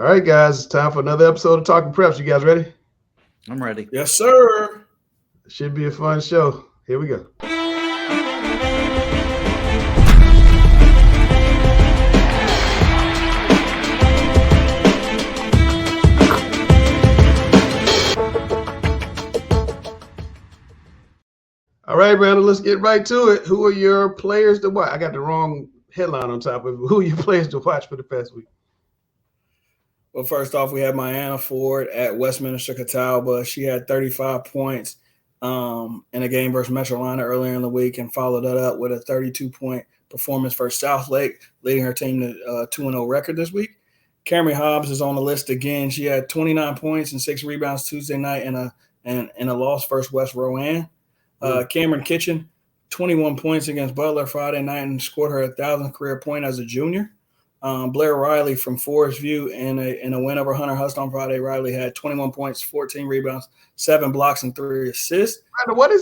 All right, guys, it's time for another episode of Talking Preps. You guys ready? I'm ready. Yes, sir. It should be a fun show. Here we go. All right, Brandon, let's get right to it. Who are your players to watch? I got the wrong headline on top of it. Who are your players to watch for the past week? Well, first off, we have Myanna Ford at Westminster Catawba. She had 35 points in a game versus Metrolina earlier in the week and followed that up with a 32-point performance for Southlake, leading her team to a 2-0 record this week. Camry Hobbs is on the list again. She had 29 points and 6 rebounds Tuesday night in a loss versus West Rowan. Cameron Kitchen, 21 points against Butler Friday night and scored her 1,000th career point as a junior. Blair Riley from Forest View in a win over Hunter Hust on Friday. Riley had 21 points, 14 rebounds, 7 blocks, and 3 assists. Randall, what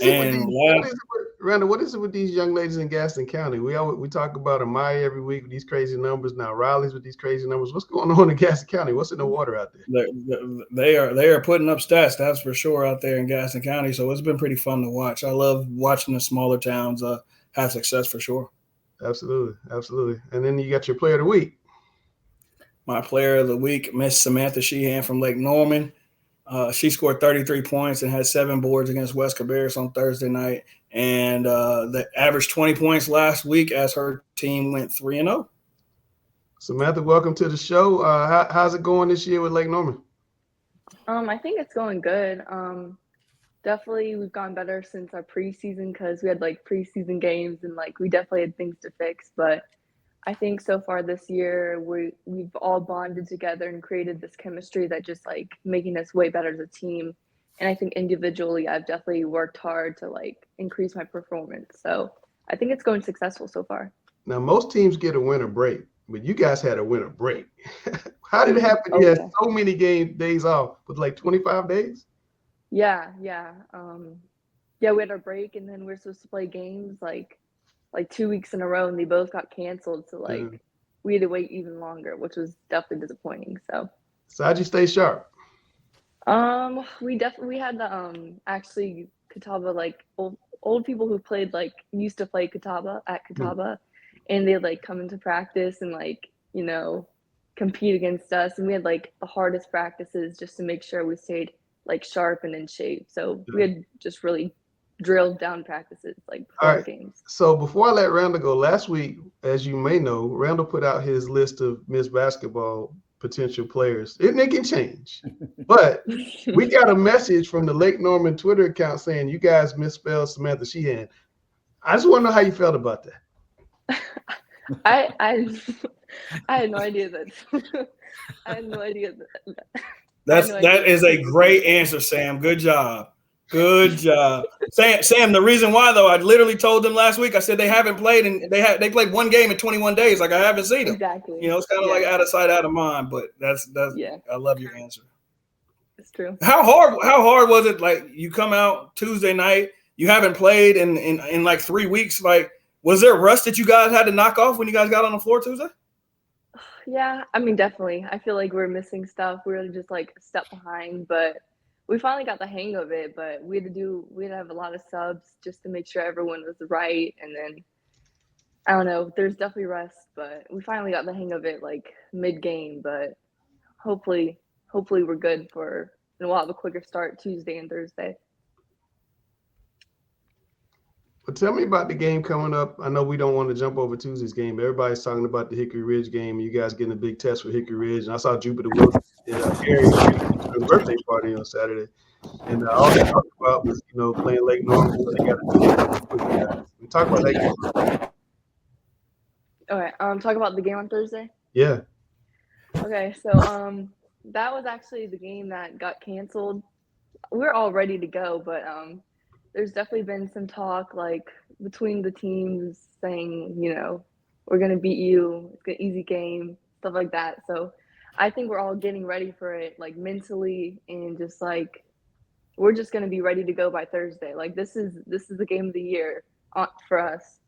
is it with these young ladies in Gaston County? We talk about Amaya every week with these crazy numbers. Now Riley's with these crazy numbers. What's going on in Gaston County? What's in the water out there? They are putting up stats, that's for sure, out there in Gaston County. So it's been pretty fun to watch. I love watching the smaller towns have success for sure. Absolutely. And then you got your player of the week. My player of the week, Miss Samantha Sheehan from Lake Norman. She scored 33 points and had 7 boards against West Cabarrus on Thursday night. And they averaged 20 points last week as her team went 3-0. Samantha, welcome to the show. How's it going this year with Lake Norman? I think it's going good. Definitely we've gone better since our preseason because we had preseason games and we definitely had things to fix. But I think so far this year we've all bonded together and created this chemistry that just making us way better as a team. And I think individually I've definitely worked hard to increase my performance. So I think it's going successful so far. Now most teams get a winter break, but you guys had a winter break. How did it happen? You had so many days off with 25 days? Yeah. We had our break and then we're supposed to play games like 2 weeks in a row and they both got canceled. So we had to wait even longer, which was definitely disappointing. So how'd you stay sharp? We had the actually Catawba, old people who played used to play Catawba at Catawba and they'd come into practice and compete against us, and we had the hardest practices just to make sure we stayed sharp and in shape. So we had just really drilled down practices before games. So before I let Randall go, last week, as you may know, Randall put out his list of Miss Basketball potential players. It can change. But we got a message from the Lake Norman Twitter account saying you guys misspelled Samantha Sheehan. I just want to know how you felt about that. I had no idea that. I had no idea that. That is a great answer, Sam. Good job. Sam, the reason why though, I literally told them last week, I said they haven't played and they played one game in 21 days. I haven't seen them. Exactly. It's kind of out of sight, out of mind, but that's I love your answer. It's true. How hard was it? You come out Tuesday night, you haven't played in 3 weeks. Was there rust that you guys had to knock off when you guys got on the floor Tuesday? Yeah, I mean, definitely. I feel like we're missing stuff. We're just a step behind, but we finally got the hang of it. But we had to have a lot of subs just to make sure everyone was right. And then I don't know, there's definitely rust, but we finally got the hang of it mid-game. But hopefully we're good and we'll have a quicker start Tuesday and Thursday. But tell me about the game coming up. I know we don't want to jump over Tuesday's game, but everybody's talking about the Hickory Ridge game. You guys getting a big test for Hickory Ridge. And I saw Jupiter Wilson at Gary's birthday party on Saturday. And all they talked about was, playing Lake Norman. So they got to do we talk about that game. All right. Talk about the game on Thursday? Yeah. Okay. So that was actually the game that got canceled. We're all ready to go, but there's definitely been some talk between the teams saying, we're going to beat you. It's an easy game, stuff like that. So I think we're all getting ready for it, mentally, and just we're just going to be ready to go by Thursday. This is the game of the year for us.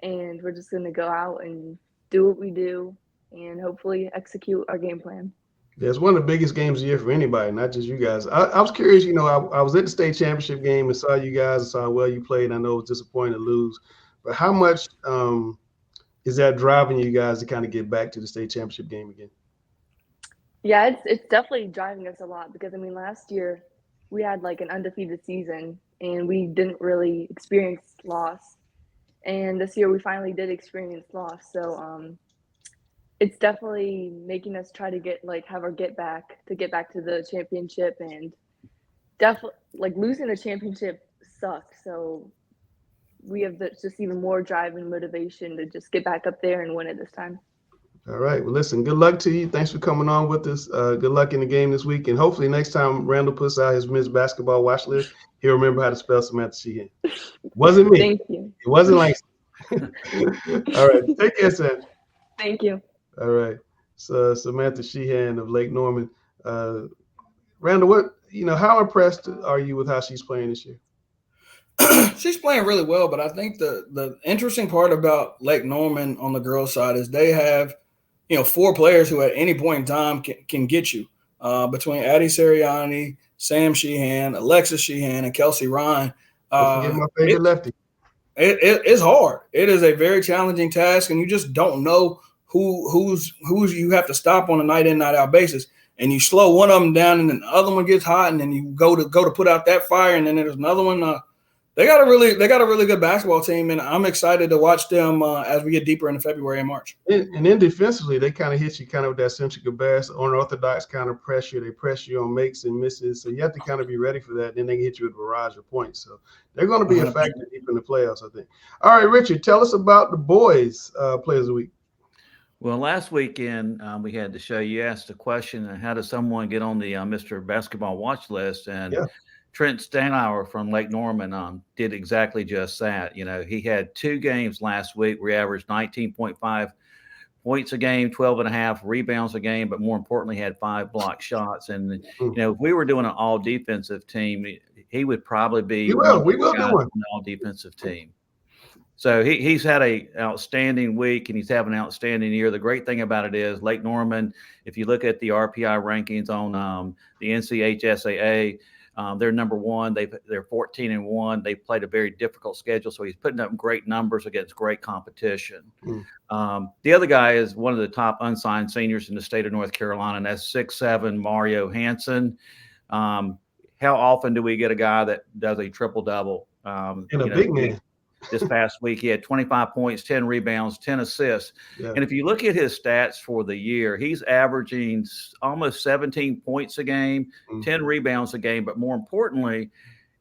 And we're just going to go out and do what we do and hopefully execute our game plan. Yeah, it's one of the biggest games of the year for anybody, not just you guys. I was curious, I was at the state championship game and saw you guys and saw how well you played. I know it was disappointing to lose, but how much is that driving you guys to kind of get back to the state championship game again? Yeah, it's definitely driving us a lot because I mean last year we had like an undefeated season and we didn't really experience loss. And this year we finally did experience loss. So it's definitely making us try to have our get back to the championship, and definitely like losing the championship sucks. So we have just even more drive and motivation to just get back up there and win it this time. All right. Well, listen, good luck to you. Thanks for coming on with us. Good luck in the game this week. And hopefully next time Randall puts out his men's basketball watch list, he'll remember how to spell Samantha Sheehan. Wasn't me. Thank you. It wasn't like. All right. Take care, Sam. Thank you. All right. So Samantha Sheehan of Lake Norman. Randall, how impressed are you with how she's playing this year? She's playing really well, but I think the interesting part about Lake Norman on the girls' side is they have, 4 players who at any point in time can get you between Addie Sirianni, Sam Sheehan, Alexis Sheehan, and Kelsey Ryan. Don't forget my favorite lefty. It's hard. It is a very challenging task, and you just don't know who's you have to stop on a night in, night out basis. And you slow one of them down, and then the other one gets hot, and then you go to put out that fire, and then there's another one. They got a really good basketball team, and I'm excited to watch them as we get deeper into February and March. And then defensively, they kind of hit you kind of with that centric bass, unorthodox kind of pressure. They press you on makes and misses, so you have to kind of be ready for that. And then they can hit you with a barrage of points. So they're going to be a factor deep in the playoffs, I think. All right, Richard, tell us about the boys' players of the week. Well, last weekend we had the show. You asked the question, how does someone get on the Mr. Basketball watch list? And Trent Stanauer from Lake Norman did exactly just that. He had 2 games last week where he averaged 19.5 points a game, 12.5 rebounds a game, but more importantly, had 5 block shots. And, if we were doing an all defensive team, he would probably be we will do on one. the all defensive team. So he's had an outstanding week, and he's having an outstanding year. The great thing about it is Lake Norman, if you look at the RPI rankings on the NCHSAA, they're number 1. They're 14-1. They played a very difficult schedule, so he's putting up great numbers against great competition. The other guy is one of the top unsigned seniors in the state of North Carolina, and that's 6'7" Mario Hansen. How often do we get a guy that does a triple-double? And a big man. This past week, he had 25 points, 10 rebounds, 10 assists. Yeah. And if you look at his stats for the year, he's averaging almost 17 points a game, 10 rebounds a game. But more importantly,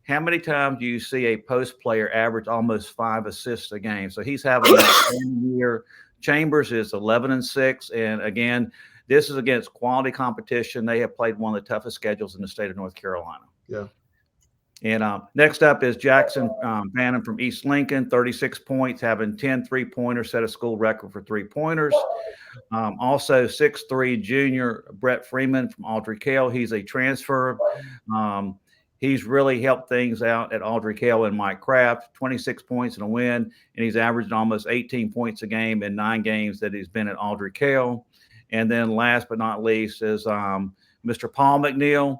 how many times do you see a post player average almost 5 assists a game? So he's having a year. Chambers is 11-6. And again, this is against quality competition. They have played one of the toughest schedules in the state of North Carolina. Yeah. And next up is Jackson Bannon from East Lincoln, 36 points, having 10 3-pointers, set a school record for 3-pointers. Also, 6'3" junior Brett Freeman from Audrey Kell. He's a transfer. He's really helped things out at Audrey Kell and Mike Kraft, 26 points and a win, and he's averaged almost 18 points a game in 9 games that he's been at Audrey Kell. And then last but not least is Mr. Paul McNeil.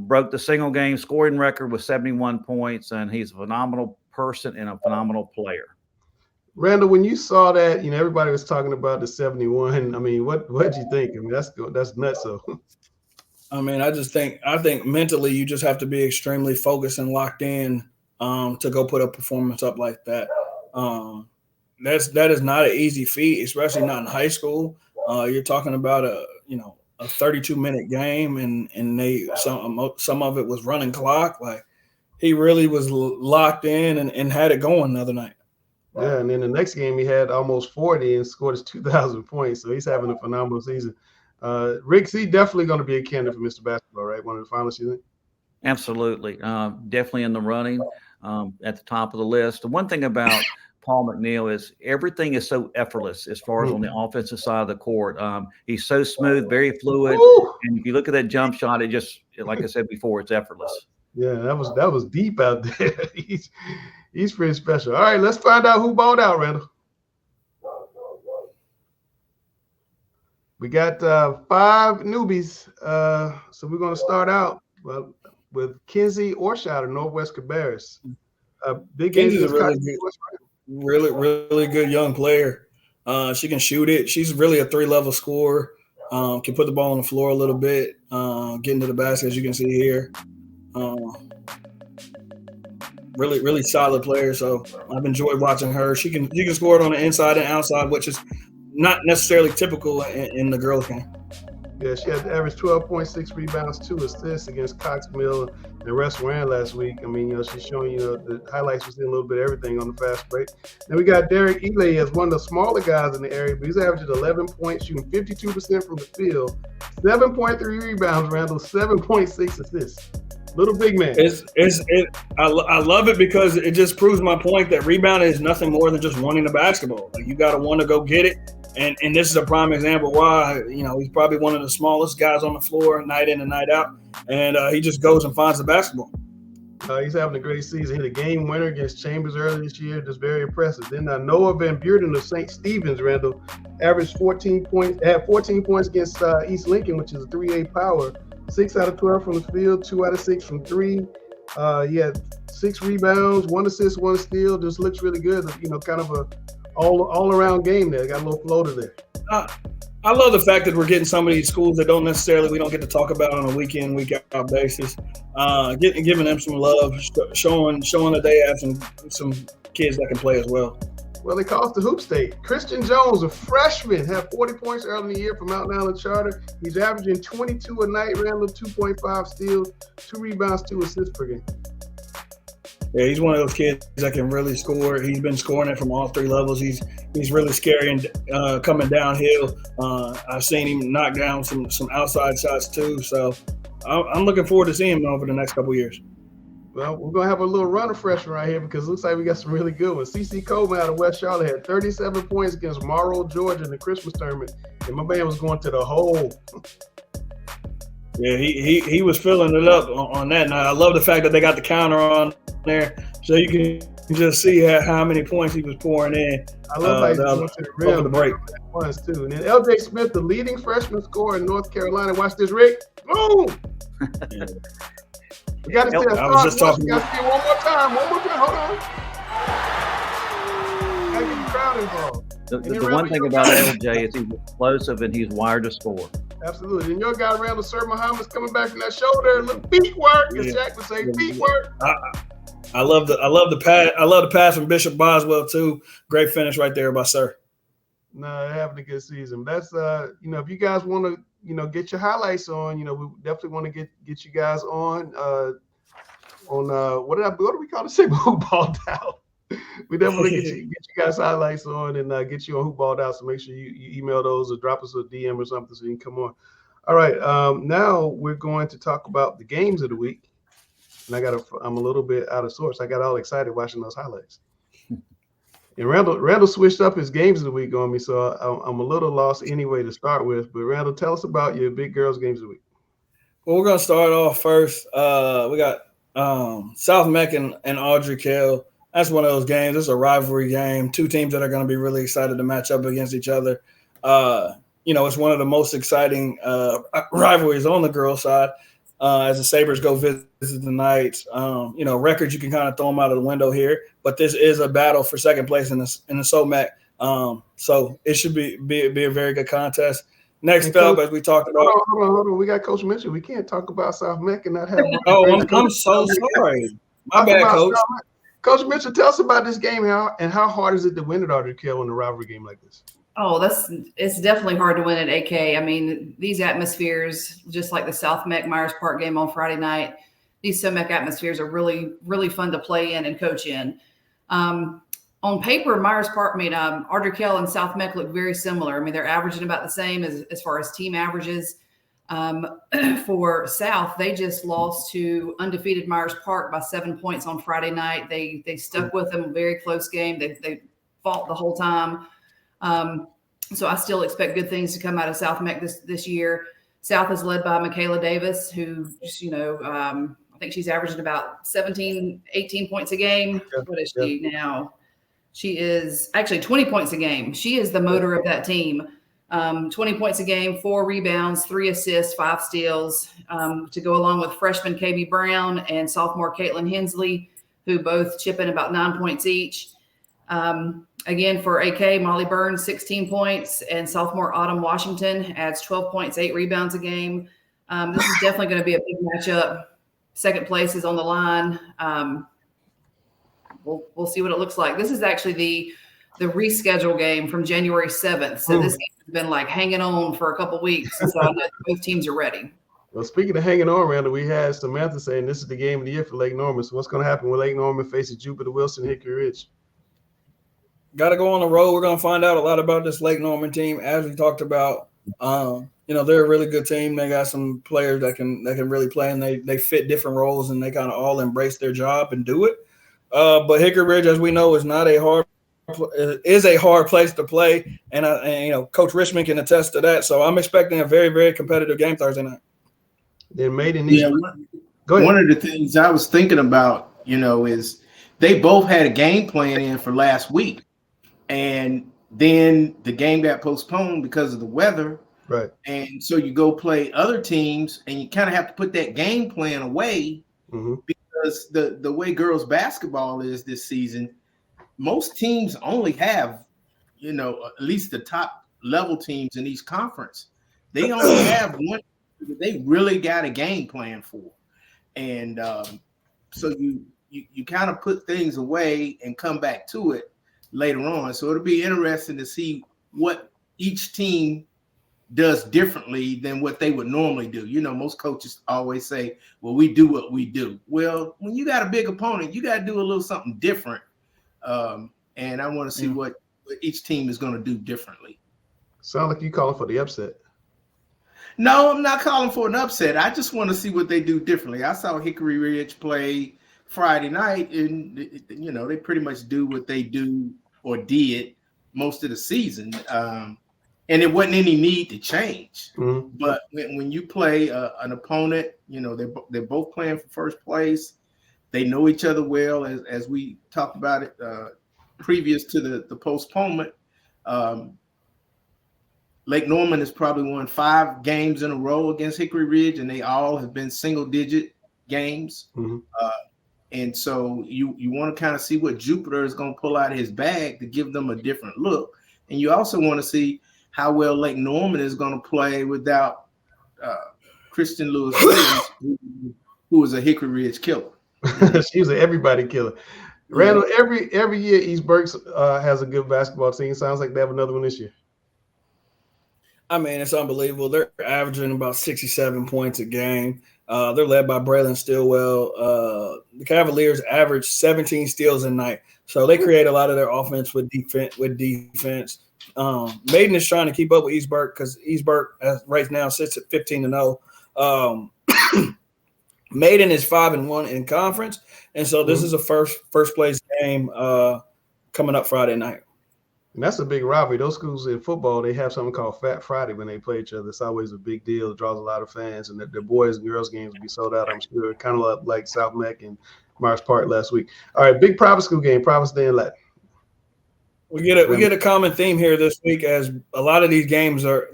Broke the single game scoring record with 71 points, and he's a phenomenal person and a phenomenal player. Randall, when you saw that, everybody was talking about the 71. I mean, what did you think? I mean, that's nuts. So, I mean, I think mentally you just have to be extremely focused and locked in to go put a performance up like that. That is not an easy feat, especially not in high school. You're talking about a 32-minute game, and some of it was running clock. Like, he really was locked in and had it going the other night. Yeah, and then the next game he had almost 40 and scored his 2,000 points. So he's having a phenomenal season. Rick, he definitely going to be a candidate for Mr. Basketball, right? One of the finalists, you think? Absolutely, definitely in the running, at the top of the list. The one thing about Paul McNeil is everything is so effortless as far as on the offensive side of the court. He's so smooth, very fluid. And if you look at that jump shot, it just, like I said before, it's effortless. Yeah, that was deep out there. He's pretty special. All right, let's find out who balled out, Randall. We got 5 newbies. So we're going to start out with Kenzie Orshad of Northwest Cabarrus. Big games Kenzie's a really good young player. She can shoot it. She's really a 3-level scorer. Can put the ball on the floor a little bit, getting to the basket, as you can see here. Really solid player. So I've enjoyed watching her. She can score it on the inside and outside, which is not necessarily typical in the girls' game. Yeah, she had average 12.6 rebounds, 2 assists against Cox Mill and Russ Rand last week. I mean, she's showing, the highlights. We're seeing a little bit of everything on the fast break. Then we got Derek Ely as one of the smaller guys in the area, but he's averaging 11 points, shooting 52% from the field, 7.3 rebounds, Randall, 7.6 assists. Little big man. I love it because it just proves my point that rebounding is nothing more than just wanting the basketball. Like, you got to want to go get it. And this is a prime example why, he's probably one of the smallest guys on the floor night in and night out. And he just goes and finds the basketball. He's having a great season. Hit a game winner against Chambers earlier this year. Just very impressive. Then Noah Van Buren of St. Stephen's, Randall, averaged 14 points. Had 14 points against East Lincoln, which is a 3A power. 6 out of 12 from the field, 2 out of 6 from 3. He had 6 rebounds, 1 assist, 1 steal. Just looks really good. Kind of a all-around game there. Got a little floater there. I love the fact that we're getting some of these schools that we don't get to talk about on a week-in, week-out basis. Giving them some love, showing that they have some kids that can play as well. Well, they call us the Hoop State. Christian Jones, a freshman, had 40 points early in the year from Mountain Island Charter. He's averaging 22 a night, Randall, 2.5 steals, 2 rebounds, 2 assists per game. Yeah, he's one of those kids that can really score. He's been scoring it from all 3 levels. He's really scary and coming downhill. I've seen him knock down some outside shots too. So I'm looking forward to seeing him over the next couple of years. Well, we're going to have a little runner freshman right here because it looks like we got some really good ones. CC Coleman out of West Charlotte had 37 points against Morrow, Georgia in the Christmas tournament, and my man was going to the hole. Yeah, he was filling it up on that night. I love the fact that they got the counter on there, so you can just see how many points he was pouring in. I love how he's going to the rim over the break. Once too. And then LJ Smith, the leading freshman scorer in North Carolina. Watch this, Rick. Boom! We got to see that. I was just talking. We got to see it one more time. Hold on. Got to get the crowd involved. The one thing about LJ is he's explosive and he's wired to score. Absolutely. And your guy, Randall Sir Muhammad's coming back from that shoulder. Look, feet work. As Jack would say, feet work. I love the pass. I love the pass from Bishop Boswell too. Great finish right there by Sir. No, they're having a good season. That's if you guys want to, get your highlights on, we definitely want to get you guys on what do we call the segment? Hoop Balled Out. We definitely get you guys highlights on and get you on Hoop Balled Out. So make sure you email those or drop us a DM or something so you can come on. All right, now we're going to talk about the games of the week. And I'm a little bit out of sorts. I got all excited watching those highlights. And Randall switched up his games of the week on me, so I'm a little lost anyway to start with. But Randall, tell us about your big girls games of the week. Well, we're gonna start off first. We got South Meck and Audrey Kell. That's one of those games. It's a rivalry game. 2 teams that are going to be really excited to match up against each other. It's one of the most exciting rivalries on the girls' side. As the Sabres go visit the Knights, records you can kind of throw them out of the window here, but this is a battle for second place in the SOMAC. So it should be a very good contest. Next up, as we talked about, hold on. We got Coach Mitchell. We can't talk about South Meck and not have. I'm so sorry. My bad, Coach. Coach Mitchell, tell us about this game and how hard is it to win at Audrey Kell in a rivalry game like this? Oh, it's definitely hard to win at AK. I mean, these atmospheres, just like the South Meck Myers Park game on Friday night, these SOMAC atmospheres are really, really fun to play in and coach in. On paper, Myers Park made Audrey Kell and South Meck look very similar. I mean, they're averaging about the same as far as team averages. For South, they just lost to undefeated Myers Park by 7 points on Friday night. They stuck with them, a very close game. They fought the whole time. So I still expect good things to come out of South Meck this year. South is led by Michaela Davis, who, I think she's averaging about 17, 18 points a game. What is she now? She is actually 20 points a game. She is the motor of that team. 20 points a game, 4 rebounds, 3 assists, 5 steals, to go along with freshman KB Brown and sophomore Caitlin Hensley, who both chip in about 9 points each. Again, for AK, Molly Burns, 16 points, and sophomore Autumn Washington adds 12 points, 8 rebounds a game. This is definitely going to be a big matchup. Second place is on the line. We'll see what it looks like. This is actually the reschedule game from January 7th. So this game has been like hanging on for a couple weeks. So I know both teams are ready. Well, speaking of hanging on, Randall, we had Samantha saying this is the game of the year for Lake Norman. So what's going to happen when Lake Norman faces Jupiter Wilson, Hickory Ridge? Got to go on the road. We're going to find out a lot about this Lake Norman team. As we talked about, they're a really good team. They got some players that can really play, and they fit different roles, and they kind of all embrace their job and do it. But Hickory Ridge, as we know, is a hard place to play, and Coach Richmond can attest to that. So I'm expecting a very, very competitive game Thursday night. They're made in Go ahead. One of the things I was thinking about, is they both had a game plan in for last week, and then the game got postponed because of the weather. Right. And so you go play other teams, and you kind of have to put that game plan away because the way girls basketball is this season, most teams only have, at least the top level teams in each conference. They only have one they really got a game plan for. And so you kind of put things away and come back to it later on. So it'll be interesting to see what each team does differently than what they would normally do. Most coaches always say, well, we do what we do. Well, when you got a big opponent, you got to do a little something different. And I want to see what each team is going to do differently. Sound like you calling for the upset. No, I'm not calling for an upset. I just want to see what they do differently. I saw Hickory Ridge play Friday night, and they pretty much do what they do or did most of the season. And it wasn't any need to change. But when you play an opponent, they're both playing for first place. They know each other well, as we talked about it previous to the postponement. Lake Norman has probably won 5 games in a row against Hickory Ridge, and they all have been single-digit games. And so you want to kind of see what Jupiter is going to pull out of his bag to give them a different look. And you also want to see how well Lake Norman is going to play without Kristen Lewis-Williams, who is a Hickory Ridge killer. She's an everybody killer. Randall, every year East Berks has a good basketball team. Sounds like they have another one this year. I mean, it's unbelievable. They're averaging about 67 points a game. They're led by Braylon Stillwell. The Cavaliers average 17 steals a night. So they create a lot of their offense with defense. Maiden is trying to keep up with East Berk because East Berk right now sits at 15-0. Maiden is 5-1 in conference, and so this is a first place game coming up Friday night. And that's a big rivalry. Those schools in football, they have something called Fat Friday when they play each other. It's always a big deal. It draws a lot of fans, and the boys and girls games will be sold out, I'm sure. Kind of like South Meck and Myers Park last week. All right, big private school game, Providence Day and Latin. We get a common theme here this week, as a lot of these games are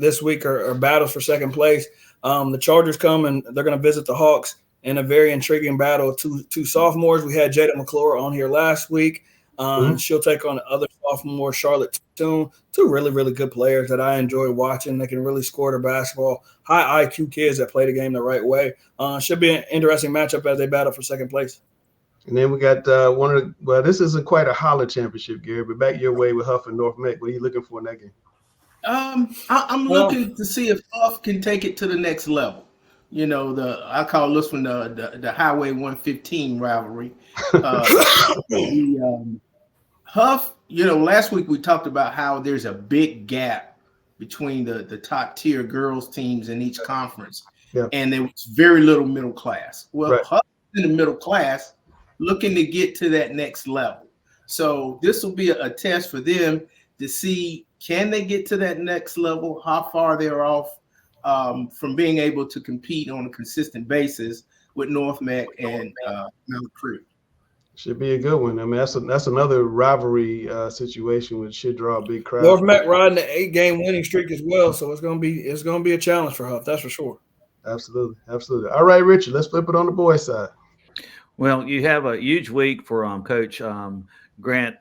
battles for second place. The Chargers come and they're going to visit the Hawks in a very intriguing battle. Two sophomores. We had Jada McClure on here last week. She'll take on the other sophomore, Charlotte Toon. 2 really, really good players that I enjoy watching. They can really score the basketball. High IQ kids that play the game the right way. Should be an interesting matchup as they battle for second place. And then we got this isn't quite a holler championship, Gary, but back your way with Huff and North Meck. What are you looking for in that game? I'm looking to see if Huff can take it to the next level. I call this one the Highway 115 rivalry. Huff, last week we talked about how there's a big gap between the top tier girls teams in each conference, and there was very little middle class. Well, right. Huff in the middle class, looking to get to that next level. So this will be a test for them to see, can they get to that next level, how far they're off from being able to compete on a consistent basis with North Meck and Mount Creek. Should be a good one. I mean, that's another rivalry situation which should draw a big crowd. North Mac riding the 8-game winning streak as well, so it's gonna be a challenge for Huff. That's for sure. Absolutely, absolutely. All right, Richard, let's flip it on the boys' side. Well, you have a huge week for Coach Grant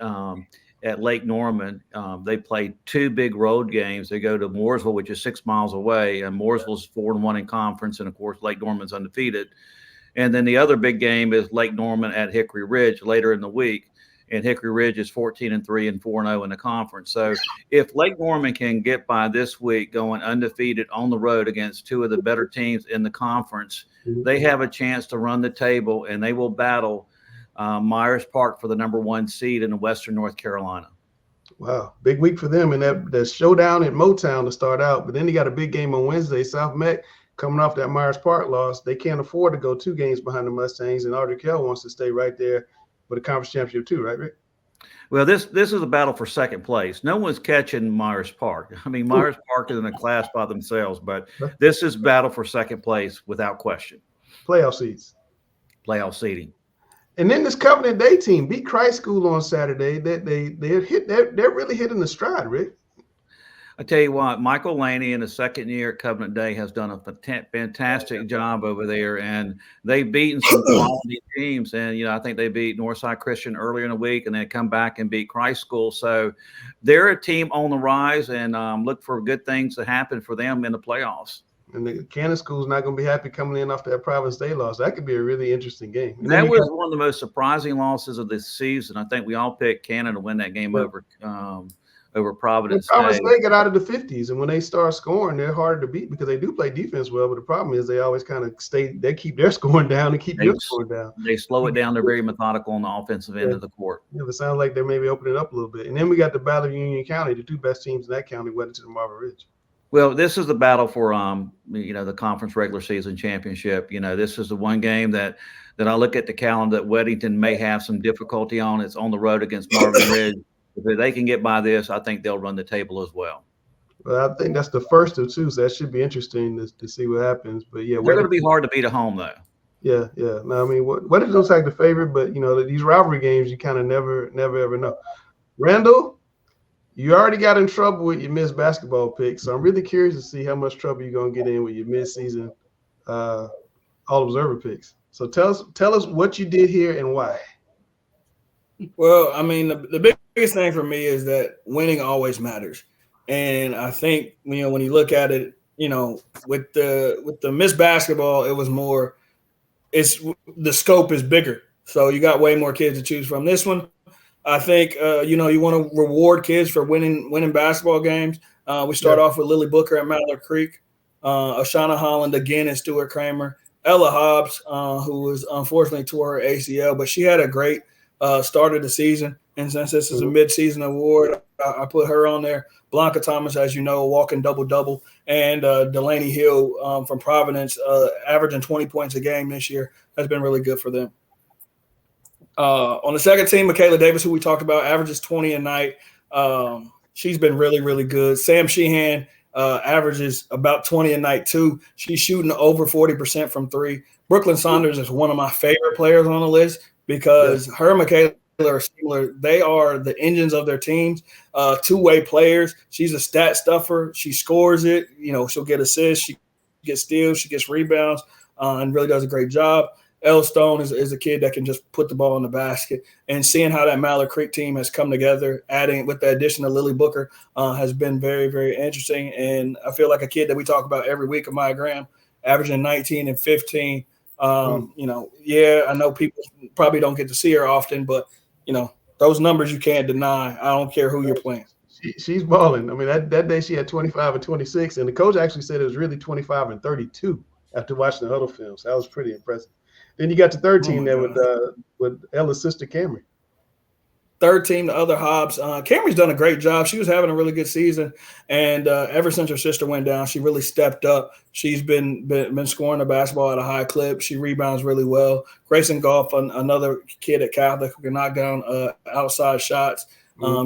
at Lake Norman. They play 2 big road games. They go to Mooresville, which is 6 miles away, and Mooresville's 4-1 in conference, and of course Lake Norman's undefeated. And then the other big game is Lake Norman at Hickory Ridge later in the week. And Hickory Ridge is 14-3 and 4-0 in the conference. So if Lake Norman can get by this week going undefeated on the road against 2 of the better teams in the conference, they have a chance to run the table, and they will battle Myers Park for the #1 seed in Western North Carolina. Wow, big week for them, and that showdown at Motown to start out. But then you got a big game on Wednesday, South Meck. Coming off that Myers Park loss, they can't afford to go 2 games behind the Mustangs, and Ardrey Kell wants to stay right there for the conference championship too, right, Rick? Well, this is a battle for second place. No one's catching Myers Park. I mean, Myers Park is in a class by themselves, but this is battle for second place without question. Playoff seeds. Playoff seeding. And then this Covenant Day team beat Christ School on Saturday. They're really hitting the stride, Rick. I tell you what, Michael Laney in the second year at Covenant Day has done a fantastic job over there, and they've beaten some quality teams. And, I think they beat Northside Christian earlier in the week, and then come back and beat Christ School. So they're a team on the rise, and look for good things to happen for them in the playoffs. And the Cannon School's not going to be happy coming in off that Providence Day loss. That could be a really interesting game. And that was one of the most surprising losses of this season. I think we all picked Cannon to win that game over Providence. Providence Day got out of the 50s, and when they start scoring, they're harder to beat because they do play defense well. But the problem is they always kind of they keep their scoring down and keep your scoring down. They slow it down. They're very methodical on the offensive end of the court. Yeah, it sounds like they're maybe opening up a little bit. And then we got the battle of Union County. The 2 best teams in that county went into the Marble Ridge. Well, this is the battle for the conference regular season championship. This is the one game that I look at the calendar that Weddington may have some difficulty on. It's on the road against Marvin Ridge. If they can get by this, I think they'll run the table as well. Well, I think that's the first of 2, so that should be interesting to see what happens. But yeah, they're going to be hard to beat at home, though. Yeah. No, I mean, Weddington looks like the favorite, but these rivalry games, you kind of never ever know. Randall, you already got in trouble with your Miss basketball pick, so I'm really curious to see how much trouble you're going to get in with your mid-season All-Observer picks. So tell us what you did here and why. Well, I mean, the biggest thing for me is that winning always matters. And I think, when you look at it, with the Miss basketball, it was more, the scope is bigger. So you got way more kids to choose from. This one, I think, you want to reward kids for winning basketball games. We start off with Lily Booker at Mallard Creek, Ashana Holland again and Stuart Kramer, Ella Hobbs, who was unfortunately tore her ACL, but she had a great start of the season. And since this is a mid-season award, I put her on there. Blanca Thomas, as you know, walking double-double. And Delaney Hill from Providence, averaging 20 points a game this year. Has been really good for them. On the second team, Michaela Davis, who we talked about, averages 20 a night. She's been really, really good. Sam Sheehan averages about 20 a night, too. She's shooting over 40% from 3. Brooklyn Saunders is one of my favorite players on the list because her and Michaela are similar. They are the engines of their teams, 2-way players. She's a stat stuffer. She scores it. She'll get assists. She gets steals. She gets rebounds and really does a great job. Elle Stone is a kid that can just put the ball in the basket. And seeing how that Mallard Creek team has come together, adding with the addition of Lily Booker, has been very, very interesting. And I feel like a kid that we talk about every week, Amaya Graham, averaging 19 and 15. I know people probably don't get to see her often, but, those numbers you can't deny. I don't care who you're playing. She's balling. I mean, that day she had 25 and 26, and the coach actually said it was really 25 and 32 after watching the Huddle film. So that was pretty impressive. Then you got the third team there with Ella's sister, Camry. Third team, the other Hobbs. Camry's done a great job. She was having a really good season, and ever since her sister went down, she really stepped up. She's been scoring the basketball at a high clip. She rebounds really well. Grayson Goff, another kid at Catholic who can knock down outside shots,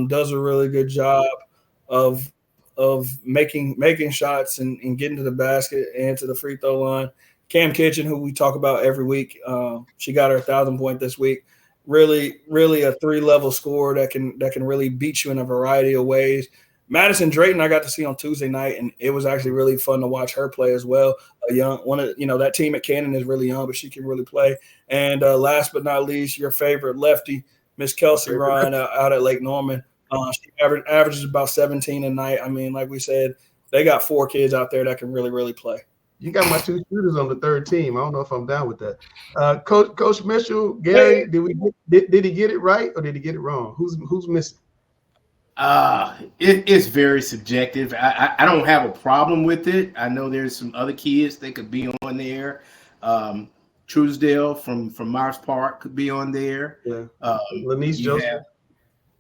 does a really good job of making shots and getting to the basket and to the free throw line. Cam Kitchen, who we talk about every week, she got her 1,000 point this week. really a 3-level scorer that can really beat you in a variety of ways. Madison Drayton, I got to see on Tuesday night, and it was actually really fun to watch her play as well. That team at Cannon is really young, but she can really play. And last but not least, your favorite lefty, Miss Kelsey Ryan out at Lake Norman. She averages about 17 a night. I mean, like we said, they got 4 kids out there that can really play. You got my 2 shooters on the 3rd team. I don't know if I'm down with that. Coach Mitchell, Gary, did he get it right or did he get it wrong? Who's missing? It's very subjective. I don't have a problem with it. I know there's some other kids that could be on there. Truesdale from Myers Park could be on there. Yeah. Lanice Joseph.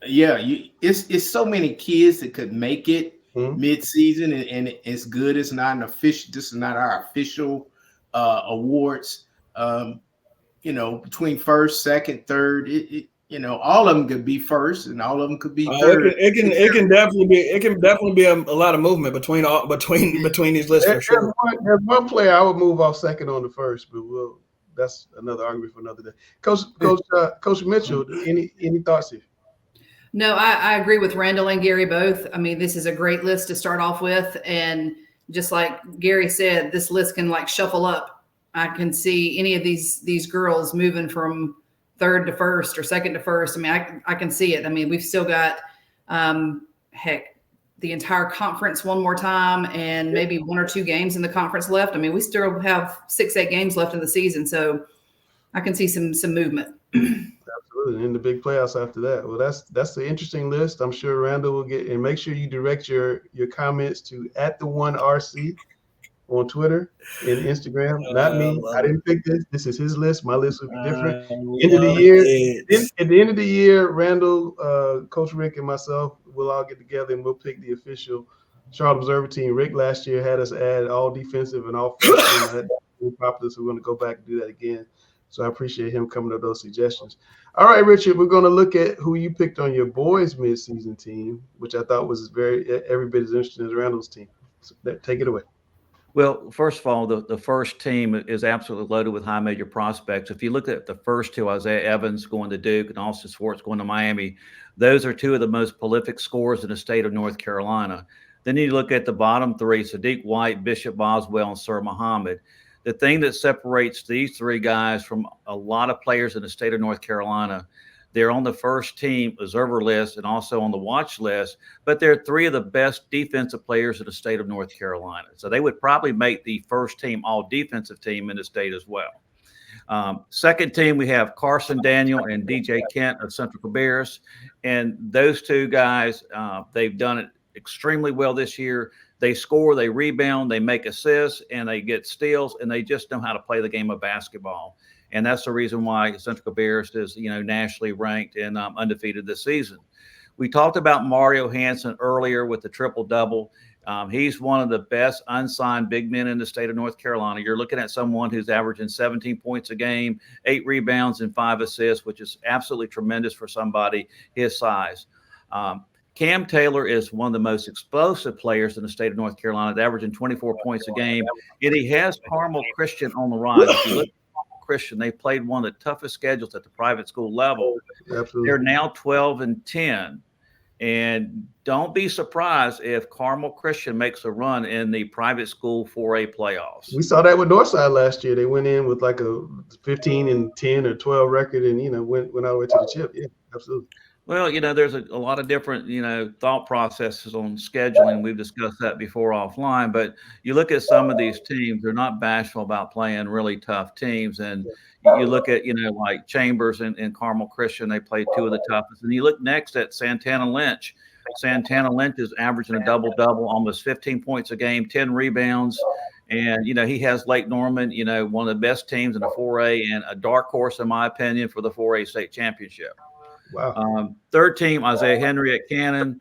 It's so many kids that could make it mid-season, and it's good. It's not an official. This is not our official awards. Between first, second, third, all of them could be first, and all of them could be third. It can definitely be a lot of movement between these lists for sure. There's one player I would move off second on the first, but that's another argument for another day. Coach Mitchell, any thoughts here? No, I agree with Randall and Gary both. I mean, this is a great list to start off with, and just like Gary said, this list can shuffle up. I can see any of these girls moving from third to first or second to first. I mean, I can see it. I mean, we've still got, the entire conference one more time and maybe 1 or 2 games in the conference left. I mean, we still have 6-8 games left in the season. So I can see some movement. Absolutely. In the big playoffs after that. Well, that's the interesting list. I'm sure Randall will get, and make sure you direct your comments to @the1RC on Twitter and Instagram. Not me. I didn't pick this. This is his list. My list would be different. At the end of the year, Randall, Coach Rick, and myself will all get together and we'll pick the official Charlotte Observer team. Rick last year had us add all defensive and all freshman. Popular, so we're going to go back and do that again. So I appreciate him coming up with those suggestions. All right, Richard, we're going to look at who you picked on your boys' midseason team, which I thought was every bit as interesting as Randall's team. So take it away. Well, first of all, the first team is absolutely loaded with high major prospects. If you look at the first 2, Isaiah Evans going to Duke and Austin Swartz going to Miami, those are 2 of the most prolific scorers in the state of North Carolina. Then you look at the bottom 3, Sadiq White, Bishop Boswell, and Sir Muhammad. The thing that separates these 3 guys from a lot of players in the state of North Carolina, they're on the first team observer list and also on the watch list, but they're 3 of the best defensive players in the state of North Carolina. So they would probably make the first team all defensive team in the state as well. Second team, we have Carson Daniel and DJ Kent of Central Cabarrus. And those 2 guys, they've done it extremely well this year. They score, they rebound, they make assists, and they get steals, and they just know how to play the game of basketball. And that's the reason why Central Cabarrus is, nationally ranked and undefeated this season. We talked about Mario Hansen earlier with the triple-double. He's one of the best unsigned big men in the state of North Carolina. You're looking at someone who's averaging 17 points a game, 8 rebounds, and 5 assists, which is absolutely tremendous for somebody his size. Cam Taylor is one of the most explosive players in the state of North Carolina, averaging 24 points a game. And he has Carmel Christian on the rise. If you look at Carmel Christian, they played one of the toughest schedules at the private school level. Absolutely. They're now 12-10. And don't be surprised if Carmel Christian makes a run in the private school 4A playoffs. We saw that with Northside last year. They went in with like a 15-10 or 12 record and, went all the way to the chip. Yeah, absolutely. Well, there's a lot of different, thought processes on scheduling. We've discussed that before offline, but you look at some of these teams, they're not bashful about playing really tough teams. And you look at, like Chambers and Carmel Christian, they play 2 of the toughest. And you look next at Santana Lynch. Santana Lynch is averaging a double-double, almost 15 points a game, 10 rebounds. And, he has Lake Norman, one of the best teams in the 4A and a dark horse, in my opinion, for the 4A state championship. Wow. Third team, Isaiah Henry at Cannon,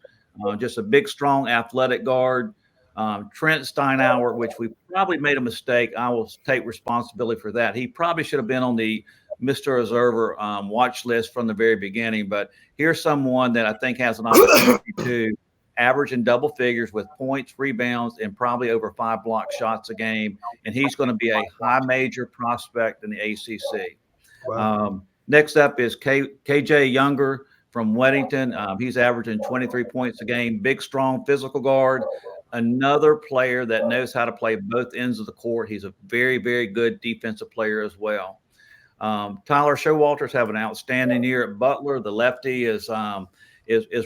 just a big, strong, athletic guard. Trent Steinauer, which we probably made a mistake. I will take responsibility for that. He probably should have been on the Mr. Observer watch list from the very beginning. But here's someone that I think has an opportunity to average in double figures with points, rebounds, and probably over 5 block shots a game. And he's going to be a high major prospect in the ACC. Wow. Next up is KJ Younger from Weddington. He's averaging 23 points a game. Big, strong, physical guard. Another player that knows how to play both ends of the court. He's a very, very good defensive player as well. Tyler Showalter's having an outstanding year at Butler. The lefty is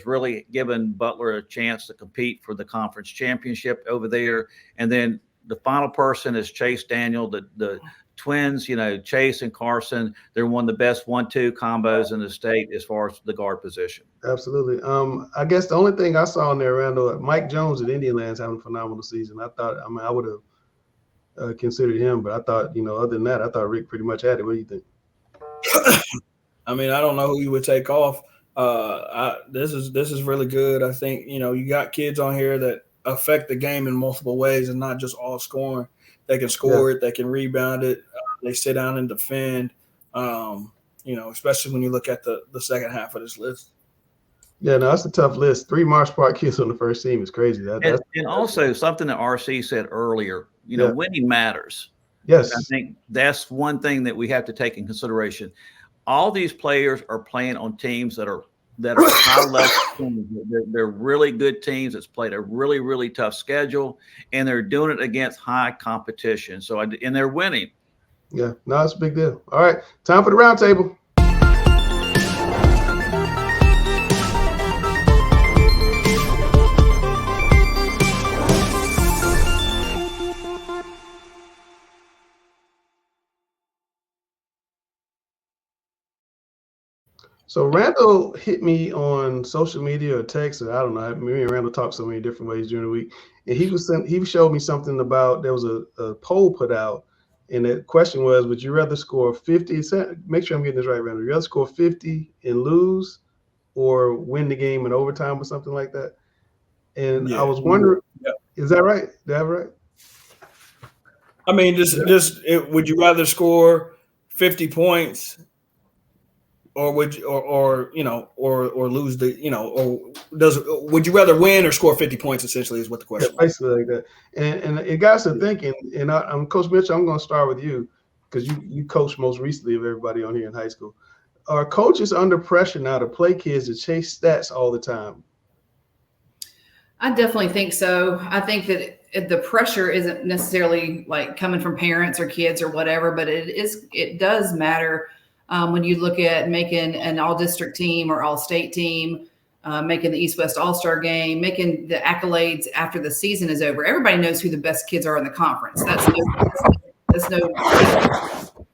really giving Butler a chance to compete for the conference championship over there. And then the final person is Chase Daniel, the twins, Chase and Carson. They're one of the best 1-2 combos in the state as far as the guard position. Absolutely. I guess the only thing I saw in there, Randall, Mike Jones at Indian Land's having a phenomenal season. I would have considered him, but I thought, other than that, I thought Rick pretty much had it. What do you think? I mean, I don't know who you would take off. This is really good. I think, you got kids on here that affect the game in multiple ways and not just all scoring. They can score it, they can rebound it, they sit down and defend. Especially when you look at the second half of this list. Yeah, no, that's a tough list. 3 Marsh Park kids on the first team is crazy. And also something that RC said earlier, winning matters. Yes. I think that's one thing that we have to take in consideration. All these players are playing on teams that are high level teams. They're really good teams that's played a really, really tough schedule, and they're doing it against high competition. And they're winning. Yeah, no, it's a big deal. All right, time for the roundtable. So Randall hit me on social media or text, or I don't know. Me and Randall talked so many different ways during the week, and he showed me something about there was a poll put out, and the question was, would you rather score 50? Make sure I'm getting this right, Randall. Would you rather score 50 and lose, or win the game in overtime or something like that? And I was wondering, is that right? Is that right? I mean, would you rather score 50 points? Or would you, or lose would you rather win or score 50 points? Essentially, is what the question. Yeah, basically like that. And it got us to thinking. And I'm Coach Mitchell. I'm going to start with you because you coached most recently of everybody on here in high school. Are coaches under pressure now to play kids to chase stats all the time? I definitely think so. I think that the pressure isn't necessarily like coming from parents or kids or whatever, but it does matter. When you look at making an all-district team or all-state team, making the East-West All-Star game, making the accolades after the season is over, everybody knows who the best kids are in the conference. That's no.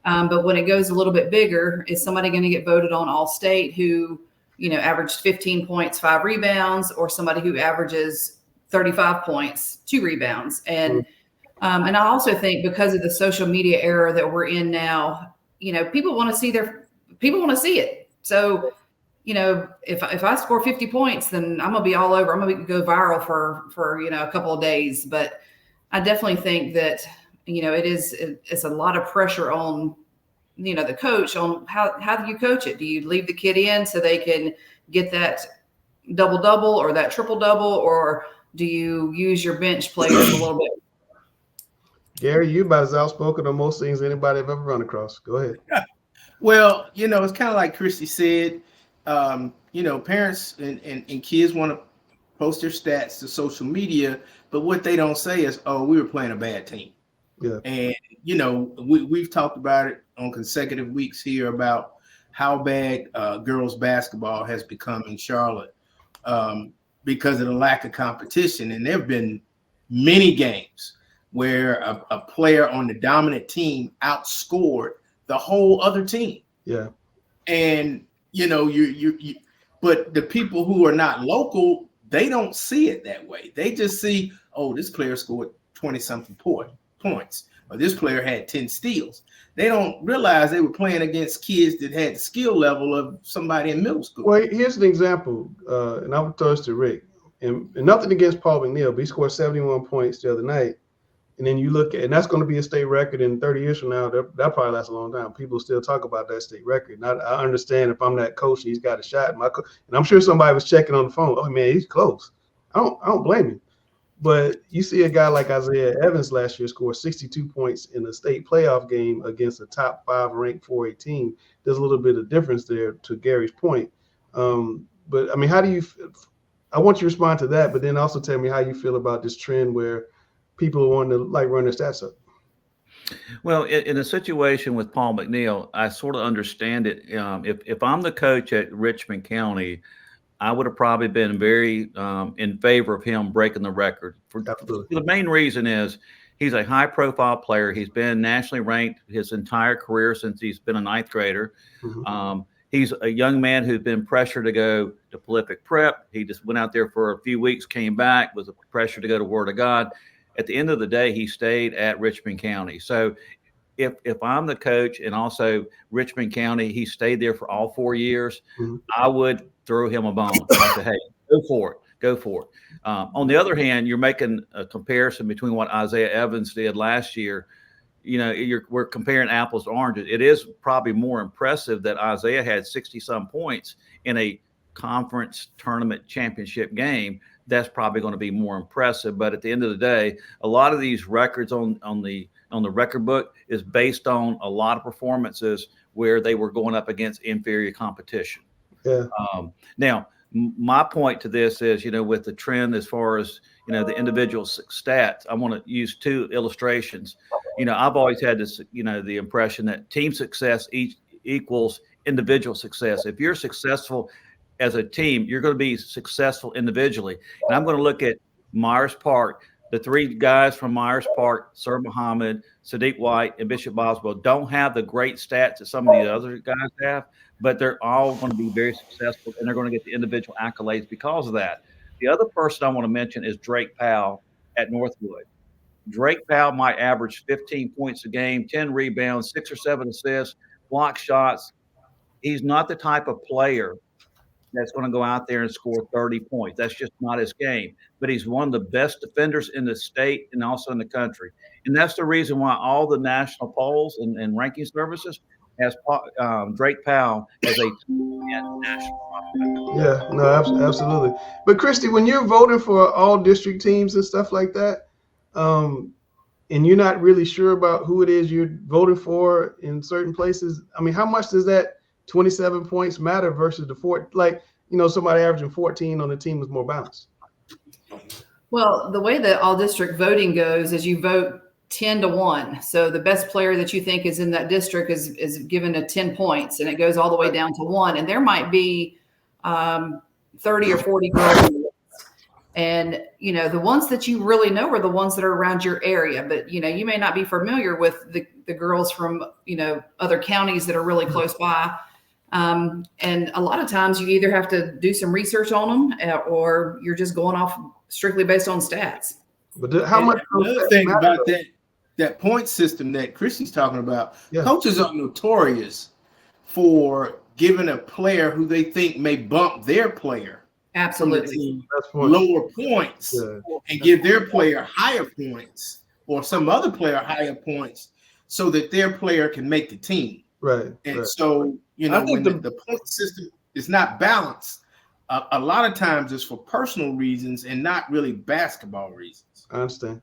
But when it goes a little bit bigger, is somebody going to get voted on all-state who, averaged 15 points, 5 rebounds, or somebody who averages 35 points, 2 rebounds? And I also think because of the social media era that we're in now, people want to see it. So, if I score 50 points, then I'm gonna be all over. I'm gonna go viral for a couple of days. But I definitely think that it's a lot of pressure on the coach on how do you coach it? Do you leave the kid in so they can get that double or that triple-double, or do you use your bench players a little bit? Gary, you about as outspoken on most things anybody I've ever run across. Go ahead. Well, it's kind of like Christy said. Parents and kids want to post their stats to social media, but what they don't say is, "Oh, we were playing a bad team." Yeah. And we've talked about it on consecutive weeks here about how bad girls basketball has become in Charlotte because of the lack of competition, and there've been many games where a player on the dominant team outscored the whole other team. Yeah. And, but the people who are not local, they don't see it that way. They just see, oh, this player scored 20-something points, or this player had 10 steals. They don't realize they were playing against kids that had the skill level of somebody in middle school. Well, here's an example, and I would throw this to Rick. And nothing against Paul McNeil, but he scored 71 points the other night. And then you look at, and that's going to be a state record in 30 years from now. That probably lasts a long time. People still talk about that state record. And I understand if I'm that coach, he's got a shot. And I'm sure somebody was checking on the phone. Oh man, he's close. I don't blame him. But you see a guy like Isaiah Evans last year score 62 points in a state playoff game against a top 5 ranked 4A team. There's a little bit of difference there, to Gary's point. But I mean, how do you? I want you to respond to that, but then also tell me how you feel about this trend where people are wanting to like run their stats up. Well, in a situation with Paul McNeil, I sort of understand it. If I'm the coach at Richmond County, I would have probably been very in favor of him breaking the record. The main reason is he's a high-profile player. He's been nationally ranked his entire career since he's been a ninth grader. Mm-hmm. He's a young man who's been pressured to go to prolific prep. He just went out there for a few weeks, came back, was pressured to go to Word of God. At the end of the day, he stayed at Richmond County. So if I'm the coach and also Richmond County, he stayed there for all 4 years, mm-hmm. I would throw him a bone. I say, hey, go for it. On the other hand, you're making a comparison between what Isaiah Evans did last year. You know, we're comparing apples to oranges. It is probably more impressive that Isaiah had 60-some points in a conference tournament championship game. That's probably going to be more impressive. But at the end of the day, a lot of these records on the record book is based on a lot of performances where they were going up against inferior competition. Yeah. Now, my point to this is, you know, with the trend as far as, you know, the individual stats, I want to use two illustrations. You know, I've always had this, you know, the impression that team success equals individual success. If you're successful as a team, you're going to be successful individually. And I'm going to look at Myers Park. The three guys from Myers Park, Sir Muhammad, Sadiq White, and Bishop Boswell, don't have the great stats that some of the other guys have, but they're all going to be very successful, and they're going to get the individual accolades because of that. The other person I want to mention is Drake Powell at Northwood. Drake Powell might average 15 points a game, 10 rebounds, 6 or 7 assists, block shots. He's not the type of player that's going to go out there and score 30 points. That's just not his game. But he's one of the best defenders in the state and also in the country. And that's the reason why all the national polls and ranking services has Drake Powell as a national. Yeah, no, absolutely. But Christy, when you're voting for all district teams and stuff like that, and you're not really sure about who it is you're voting for in certain places, I mean, how much does that 27 points matter versus the 4? Like, you know, somebody averaging 14 on the team is more balanced. Well, the way that all district voting goes is you vote 10-1. So the best player that you think is in that district is given a 10 points, and it goes all the way down to 1. And there might be 30 or 40 girls. And, you know, the ones that you really know are the ones that are around your area. But, you know, you may not be familiar with the girls from, you know, other counties that are really close by. And a lot of times you either have to do some research on them or you're just going off strictly based on stats. But how much? Another thing about that point system that Christy's talking about, coaches are notorious for giving a player who they think may bump their player. Absolutely. Lower points and give their player higher points or some other player higher points so that their player can make the team. Right. And so, you know, when the point system is not balanced, a lot of times it's for personal reasons and not really basketball reasons. I understand.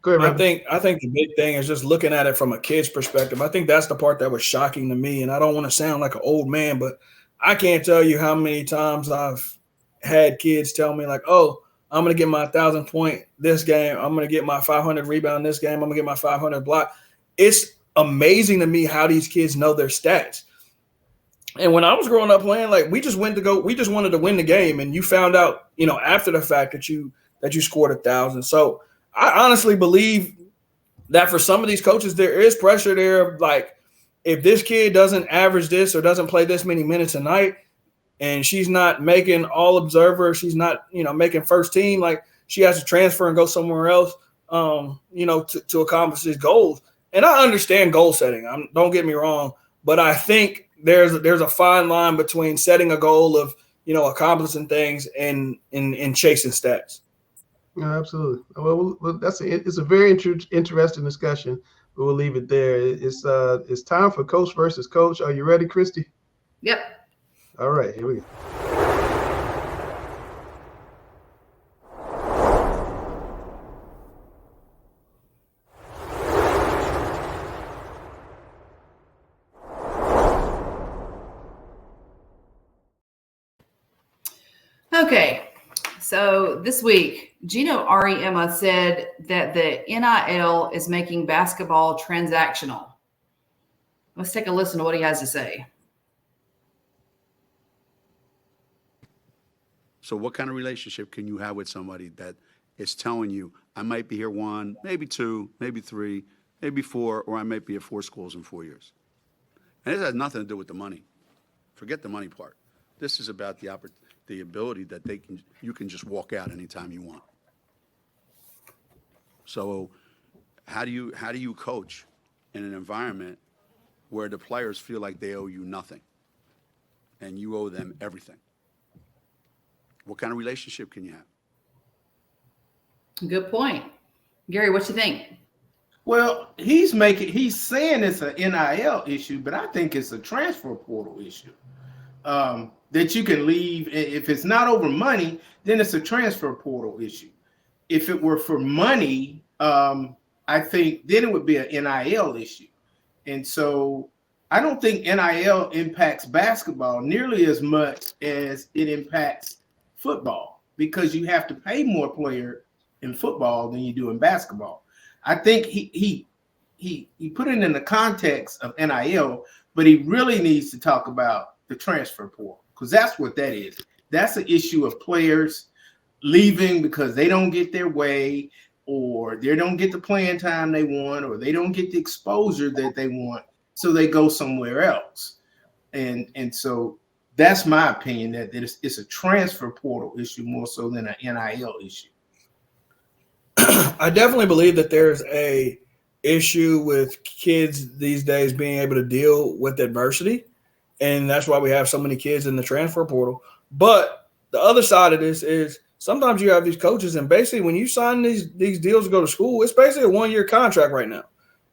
Go ahead, I think the big thing is just looking at it from a kid's perspective. I think that's the part that was shocking to me. And I don't want to sound like an old man, but I can't tell you how many times I've had kids tell me like, oh, I'm going to get my 1,000 point this game. I'm going to get my 500 rebound this game. I'm going to get my 500 block. It's amazing to me how these kids know their stats. And when I was growing up playing, like we just wanted to win the game. And you found out, you know, after the fact that you scored 1,000. So I honestly believe that for some of these coaches, there is pressure there. Like if this kid doesn't average this or doesn't play this many minutes a night, and she's not making All-Observer, she's not, you know, making first team, like she has to transfer and go somewhere else, you know, to accomplish his goals. And I understand goal setting. Don't get me wrong, but I think there's a fine line between setting a goal of, you know, accomplishing things and chasing stats. Yeah, absolutely. Well, it's a very interesting discussion, but we'll leave it there. It's time for coach versus coach. Are you ready, Christy? Yep. All right, here we go. Okay. So this week, Gino Ariema said that the NIL is making basketball transactional. Let's take a listen to what he has to say. So what kind of relationship can you have with somebody that is telling you, I might be here 1, maybe 2, maybe 3, maybe 4, or I might be at 4 schools in 4 years? And this has nothing to do with the money. Forget the money part. This is about the ability that you can just walk out anytime you want. So how do you coach in an environment where the players feel like they owe you nothing and you owe them everything? What kind of relationship can you have? Good point. Gary, what you think? Well, he's saying it's an NIL issue, but I think it's a transfer portal issue. That you can leave. If it's not over money, then it's a transfer portal issue. If it were for money, I think then it would be an NIL issue. And so I don't think NIL impacts basketball nearly as much as it impacts football, because you have to pay more player in football than you do in basketball. I think he put it in the context of NIL, but he really needs to talk about the transfer portal, because that's what that is. That's an issue of players leaving because they don't get their way, or they don't get the playing time they want, or they don't get the exposure that they want, so they go somewhere else. And so that's my opinion, that it's a transfer portal issue more so than an NIL issue. I definitely believe that there's a issue with kids these days being able to deal with adversity, and that's why we have so many kids in the transfer portal. But the other side of this is sometimes you have these coaches, and basically when you sign these deals to go to school, it's basically a 1-year contract right now.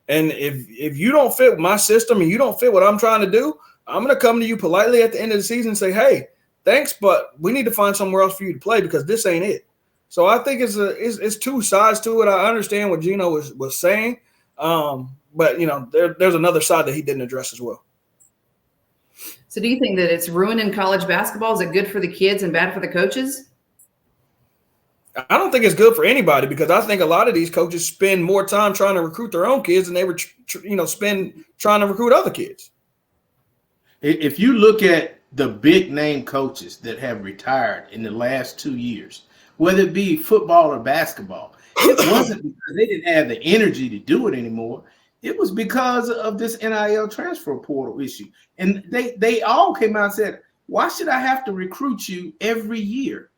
And if you don't fit my system and you don't fit what I'm trying to do, I'm going to come to you politely at the end of the season and say, hey, thanks, but we need to find somewhere else for you to play because this ain't it. So I think it's two sides to it. I understand what Gino was saying, but there's another side that he didn't address as well. So do you think that it's ruining college basketball? Is it good for the kids and bad for the coaches? I don't think it's good for anybody, because I think a lot of these coaches spend more time trying to recruit their own kids than they were, spend trying to recruit other kids. If you look at the big name coaches that have retired in the last 2 years, whether it be football or basketball, it wasn't because they didn't have the energy to do it anymore. It was because of this NIL transfer portal issue. And they all came out and said, why should I have to recruit you every year?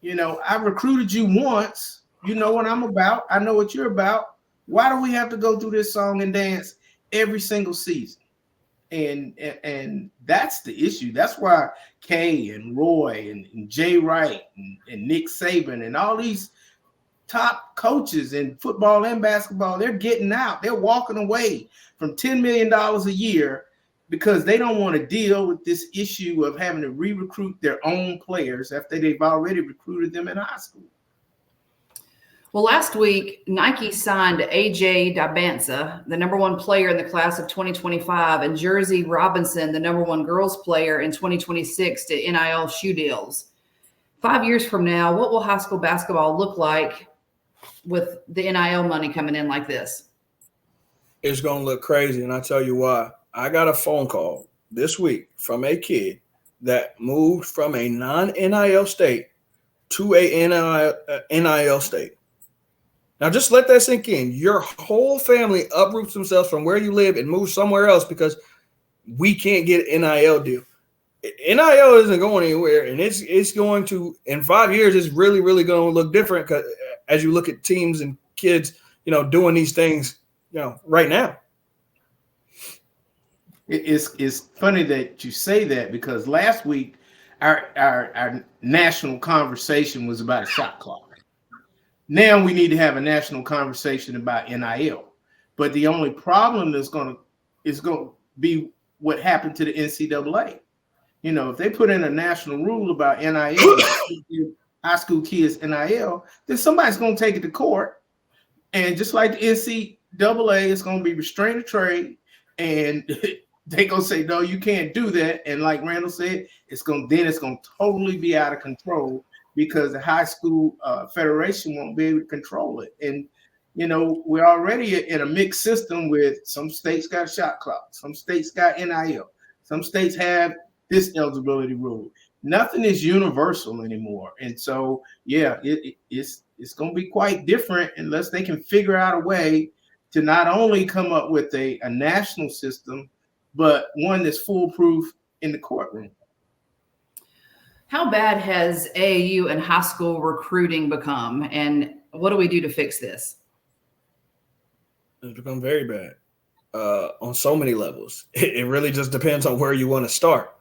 I recruited you once. You know what I'm about. I know what you're about. Why do we have to go through this song and dance every single season? And that's the issue. That's why Kay and Roy and Jay Wright and Nick Saban and all these top coaches in football and basketball, they're getting out. They're walking away from $10 million a year because they don't want to deal with this issue of having to re-recruit their own players after they've already recruited them in high school. Well, last week, Nike signed AJ Dabansa, the number 1 player in the class of 2025, and Jersey Robinson, the number 1 girls player in 2026, to NIL shoe deals. 5 years from now, what will high school basketball look like with the NIL money coming in like this? It's going to look crazy, and I'll tell you why. I got a phone call this week from a kid that moved from a non-NIL state to a NIL state. Now, just let that sink in. Your whole family uproots themselves from where you live and moves somewhere else because we can't get an NIL deal. NIL isn't going anywhere, and it's going to, in 5 years, it's really, really going to look different as you look at teams and kids, doing these things, right now. It's funny that you say that, because last week our national conversation was about a shot clock. Now we need to have a national conversation about NIL. But the only problem is going to be what happened to the NCAA. If they put in a national rule about NIL, high school kids NIL, then somebody's going to take it to court. And just like the NCAA is going to be restraint of trade, and They're gonna say, no, you can't do that. And like Randall said, it's gonna totally be out of control because the high school federation won't be able to control it. And we're already in a mixed system with some states got shot clock, some states got NIL, some states have this eligibility rule. Nothing is universal anymore. And so, yeah, it's going to be quite different unless they can figure out a way to not only come up with a national system, but one that's foolproof in the courtroom. How bad has AAU and high school recruiting become? And what do we do to fix this? It's become very bad on so many levels. It really just depends on where you want to start.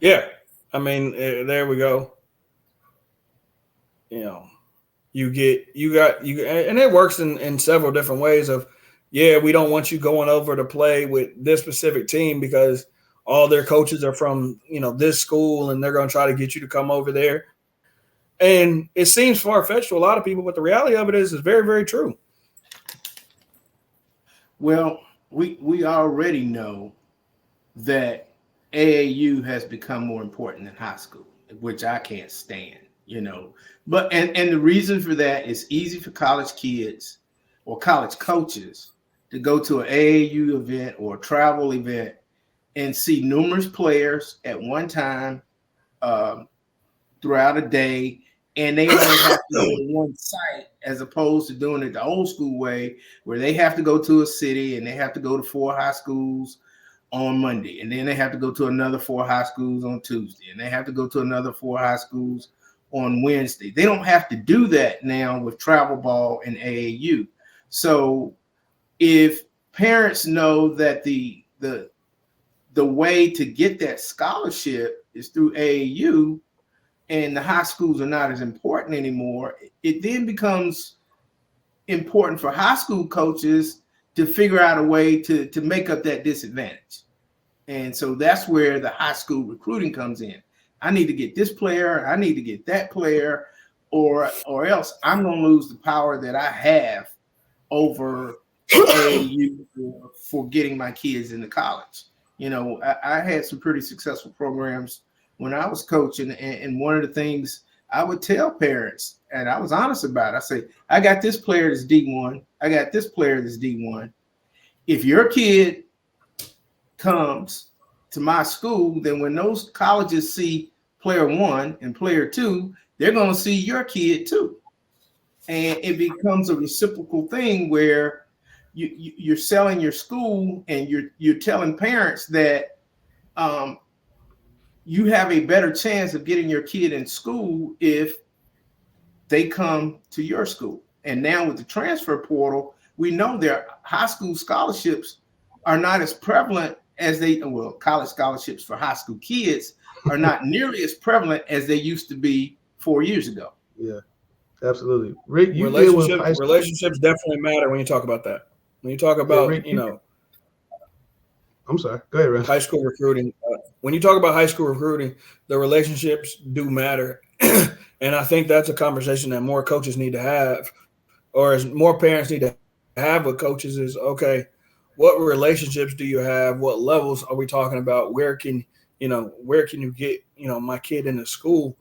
Yeah, I mean, there we go. You got, and it works in several different ways of, yeah, we don't want you going over to play with this specific team because all their coaches are from, this school and they're going to try to get you to come over there. And it seems far-fetched to a lot of people, but the reality of it is very, very true. Well, we already know that AAU has become more important than high school, which I can't stand, But and the reason for that is easy for college kids or college coaches to go to an AAU event or a travel event and see numerous players at one time throughout a day. And they only have to go to one site as opposed to doing it the old school way where they have to go to a city and they have to go to 4 high schools on Monday. And then they have to go to another 4 high schools on Tuesday. And they have to go to another 4 high schools on Wednesday. They don't have to do that now with travel ball and AAU. So if parents know that the way to get that scholarship is through AAU, and the high schools are not as important anymore, it then becomes important for high school coaches to figure out a way to make up that disadvantage. And so that's where the high school recruiting comes in. I need to get this player, I need to get that player, or else I'm going to lose the power that I have over AAU for getting my kids into college. I had some pretty successful programs when I was coaching, and one of the things I would tell parents, and I was honest about it, I say, I got this player that's D1, I got this player that's D1. If your kid comes to my school, then when those colleges see player 1 and player 2, they're going to see your kid too. And it becomes a reciprocal thing where you're selling your school and you're telling parents that you have a better chance of getting your kid in school if they come to your school. And now with the transfer portal, we know their high school scholarships are not as prevalent as college scholarships for high school kids are not nearly as prevalent as they used to be 4 years ago. Yeah, absolutely. Rick, relationships definitely matter when you talk about that. When you talk about, Rick, I'm sorry. Go ahead, Ray. High school recruiting. When you talk about high school recruiting, the relationships do matter. And I think that's a conversation that more coaches need to have, or as more parents need to have with coaches is, okay, what relationships do you have? What levels are we talking about? Where can you get, my kid into school?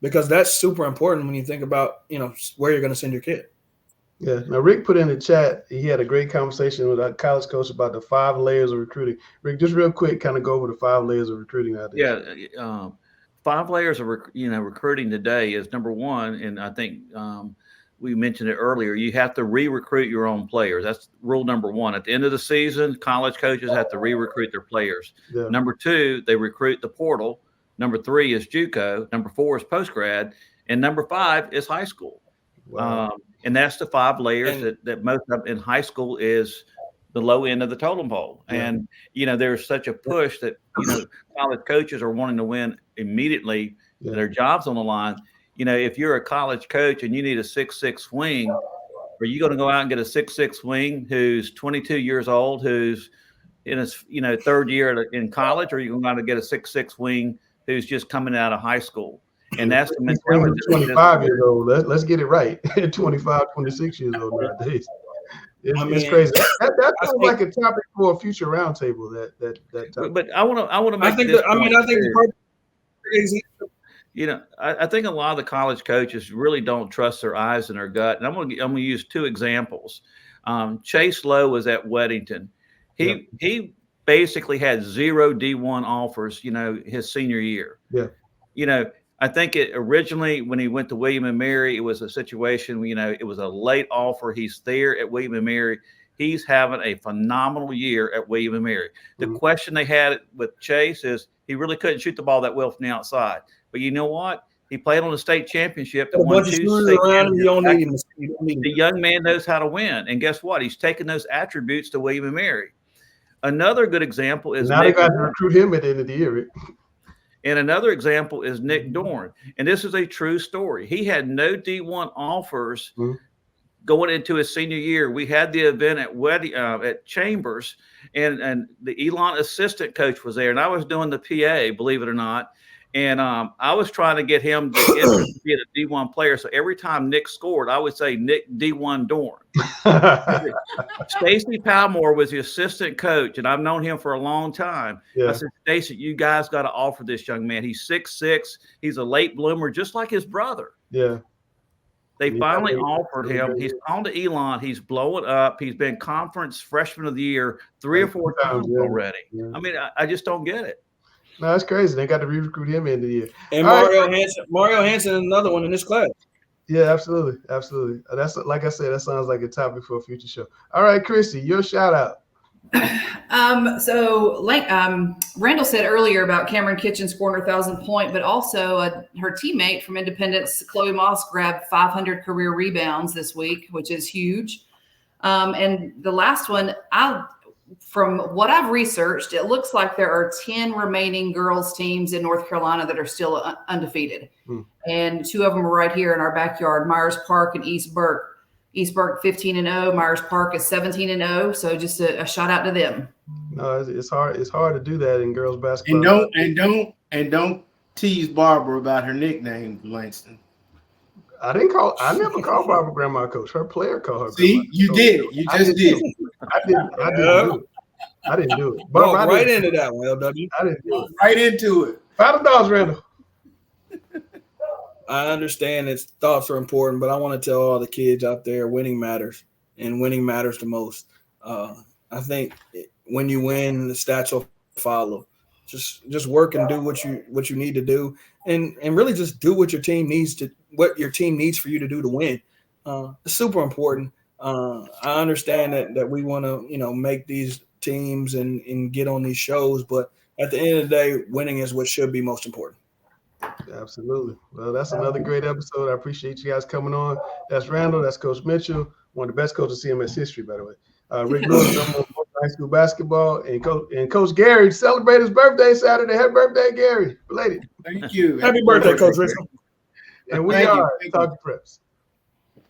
Because that's super important when you think about, where you're going to send your kid. Yeah. Now, Rick put in the chat, he had a great conversation with our college coach about the 5 layers of recruiting. Rick, just real quick, kind of go over the 5 layers of recruiting out there. Yeah. 5 layers of recruiting today is number 1. And I think we mentioned it earlier. You have to re-recruit your own players. That's rule number 1. At the end of the season, college coaches have to re-recruit their players. Yeah. Number 2, they recruit the portal. Number 3 is JUCO. Number 4 is post-grad. And number 5 is high school. Wow. And that's the 5 layers that most of in high school is the low end of the totem pole. Yeah. And, there's such a push that, college coaches are wanting to win immediately. Yeah. Their job's on the line. If you're a college coach and you need a 6'6" wing, are you going to go out and get a 6'6" wing who's 22 years old, who's in his, 3rd year in college, or are you going to get a 6'6" wing who's just coming out of high school? And that's the mentality. 25 years old. Let's get it right. 25, 26 years old nowadays. It's crazy. That sounds like a topic for a future roundtable. That topic. But I want to make. I think this I think the perfect example. You know, I think a lot of the college coaches really don't trust their eyes and their gut. And I'm going to use two examples. Chase Lowe was at Weddington. He basically had 0 D1 offers, you know, his senior year. Yeah. You know, I think it originally when he went to William and Mary, it was a situation, you know, it was a late offer. He's there at William and Mary. He's having a phenomenal year at William and Mary. The question they had with Chase is he really couldn't shoot the ball that well from the outside. But you know what? He played on the state championship. That won 2 state championships. The young man knows how to win. And guess what? He's taken those attributes to William and Mary. Another good example is now they got to recruit him at the end of the year. And another example is Nick Dorn. And this is a true story. He had no D1 offers going into his senior year. We had the event at Chambers, and the Elon assistant coach was there. And I was doing the PA, believe it or not. And I was trying to get him to be a D1 player. So every time Nick scored, I would say Nick D1 Dorn. Stacy Palmore was the assistant coach, and I've known him for a long time. Yeah. I said, Stacy, you guys got to offer this young man. He's 6'6". He's a late bloomer, just like his brother. Yeah. They finally offered him. He's on to Elon. He's blowing up. He's been conference freshman of the year 3 or 4 times already. Yeah. I mean, I just don't get it. No, that's crazy. They got to recruit him in the year. And Mario Hansen, another one in this class. Yeah, absolutely. That's like I said, that sounds like a topic for a future show. All right, Christy, your shout out. So Randall said earlier about Cameron Kitchen scoring her 1,000th point, but also her teammate from Independence, Chloe Moss, grabbed 500 career rebounds this week, which is huge. And the last one, from what I've researched, it looks like there are 10 remaining girls teams in North Carolina that are still undefeated. And 2 of them are right here in our backyard, Myers Park and East Burke. East Burke 15-0, Myers Park is 17-0. So just a shout out to them. No, it's hard. It's hard to do that in girls basketball. And don't tease Barbara about her nickname, Langston. I never called Barbara grandma coach. Her player called her. See, you did. You just did. I didn't do it. Barbara, right into that one, LW. I didn't do it. Right into it. $5, Randall. I understand its thoughts are important, but I want to tell all the kids out there, winning matters, and winning matters the most. I think when you win, the stats will follow. Just work and do what you need to do, and really just do what your team needs for you to do to win. It's super important. I understand that we want to make these teams and get on these shows, but at the end of the day, winning is what should be most important. Absolutely. Well, that's another great episode. I appreciate you guys coming on. That's Randall. That's Coach Mitchell, one of the best coaches in CMS history, by the way. Rick Lewis, high school basketball, and Coach Gary celebrated his birthday Saturday. Happy birthday, Gary! Belated. Thank you. Happy birthday, Coach Richard. And we are Talking Preps.